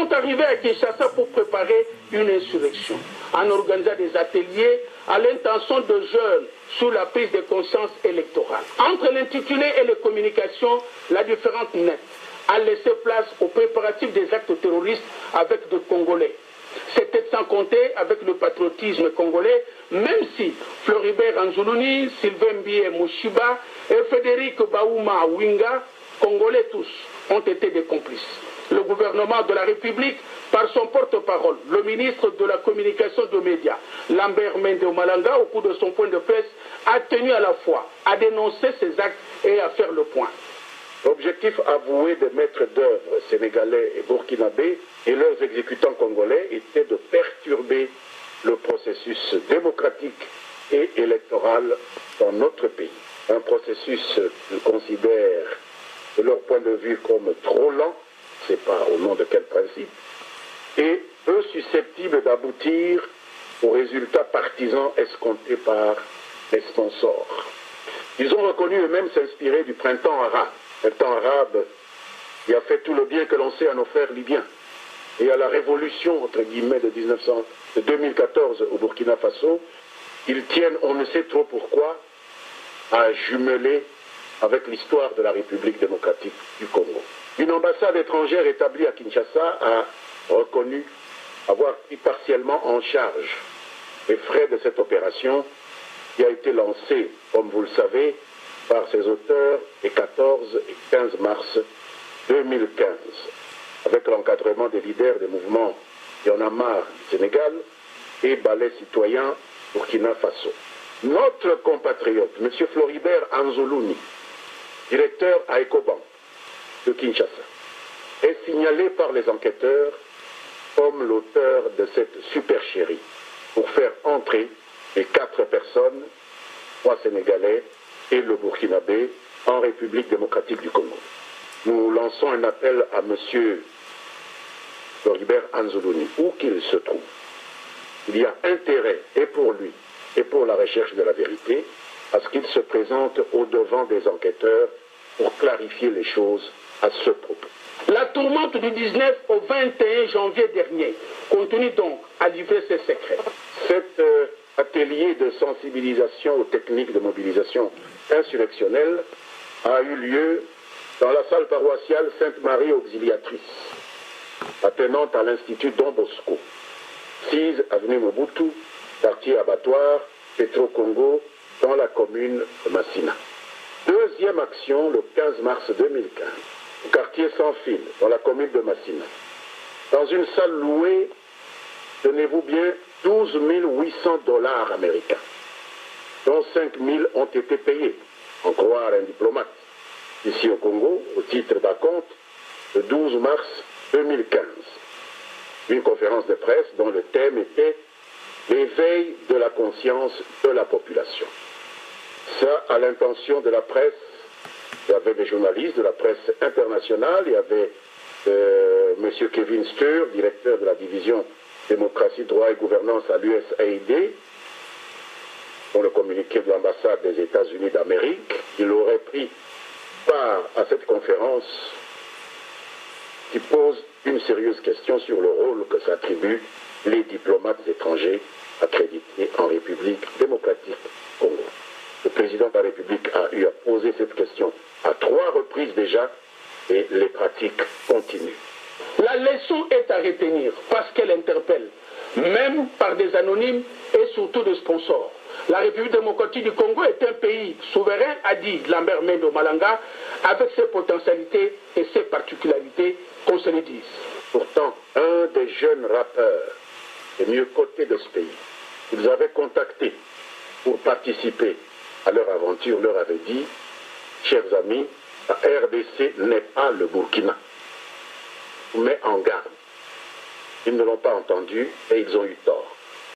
sont arrivés à Kinshasa pour préparer une insurrection, en organisant des ateliers à l'intention de jeunes sur la prise de conscience électorale. Entre l'intitulé et les communications, la différence nette a laissé place aux préparatifs des actes terroristes avec des Congolais. C'était sans compter avec le patriotisme congolais, même si Floribert Anzoulouni, Sylvain Bié Mouchiba et Frédéric Baouma Winga, Congolais tous, ont été des complices. Le gouvernement de la République, par son porte-parole, le ministre de la Communication des médias, Lambert Mende Malanga, au cours de son point de presse, a tenu à la fois à dénoncer ces actes et à faire le point. L'objectif avoué des maîtres d'œuvre sénégalais et burkinabés et leurs exécutants congolais était de perturber le processus démocratique et électoral dans notre pays. Un processus qu'ils considèrent de leur point de vue comme trop lent, je ne sais pas au nom de quel principe, et peu susceptible d'aboutir aux résultats partisans escomptés par les sponsors. Ils ont reconnu eux-mêmes s'inspirer du printemps arabe. Le temps arabe qui a fait tout le bien que l'on sait à nos frères libyens et à la révolution entre guillemets de 2014 au Burkina Faso, ils tiennent, on ne sait trop pourquoi, à jumeler avec l'histoire de la République démocratique du Congo. Une ambassade étrangère établie à Kinshasa a reconnu avoir pris partiellement en charge les frais de cette opération qui a été lancée, comme vous le savez, par ses auteurs les 14 et 15 mars 2015, avec l'encadrement des leaders des mouvements Y'en a marre du Sénégal et Balai citoyen Burkina Faso. Notre compatriote, M. Floribert Anzoulouni, directeur à Ecobank de Kinshasa, est signalé par les enquêteurs comme l'auteur de cette supercherie pour faire entrer les 4 personnes, 3 Sénégalais, et le Burkinabé en République démocratique du Congo. Nous lançons un appel à M. Floribert Anzoulouni, où qu'il se trouve. Il y a intérêt, et pour lui, et pour la recherche de la vérité, à ce qu'il se présente au devant des enquêteurs pour clarifier les choses à ce propos. La tourmente du 19 au 21 janvier dernier continue donc à livrer ses secrets. Cet atelier de sensibilisation aux techniques de mobilisation insurrectionnelle a eu lieu dans la salle paroissiale Sainte-Marie Auxiliatrice, attenante à l'Institut Don Bosco, 6 avenue Mobutu, quartier Abattoir, Petro-Congo, dans la commune de Massina. Deuxième action le 15 mars 2015, au quartier Sans Fil, dans la commune de Massina. Dans une salle louée, tenez-vous bien, 12 800 $ américains, dont 5 000 ont été payés, en croire un diplomate, ici au Congo, au titre d'acompte, le 12 mars 2015. Une conférence de presse dont le thème était l'éveil de la conscience de la population. Ça, à l'intention de la presse, il y avait des journalistes de la presse internationale, il y avait M. Kevin Stur, directeur de la division démocratie, droit et gouvernance à l'USAID, dans le communiqué de l'ambassade des États-Unis d'Amérique. Il aurait pris part à cette conférence qui pose une sérieuse question sur le rôle que s'attribuent les diplomates étrangers accrédités en République démocratique Congo. Le président de la République a eu à poser cette question à 3 reprises déjà et les pratiques continuent. La leçon est à retenir parce qu'elle interpelle, même par des anonymes et surtout des sponsors. La République démocratique du Congo est un pays souverain, a dit Lambert Mende Malanga, avec ses potentialités et ses particularités, qu'on se le dise. Pourtant, un des jeunes rappeurs les mieux cotés de ce pays, qu'ils avaient contacté pour participer à leur aventure, leur avait dit, chers amis, la RDC n'est pas le Burkina. Je vous mets en garde. Ils ne l'ont pas entendu et ils ont eu tort.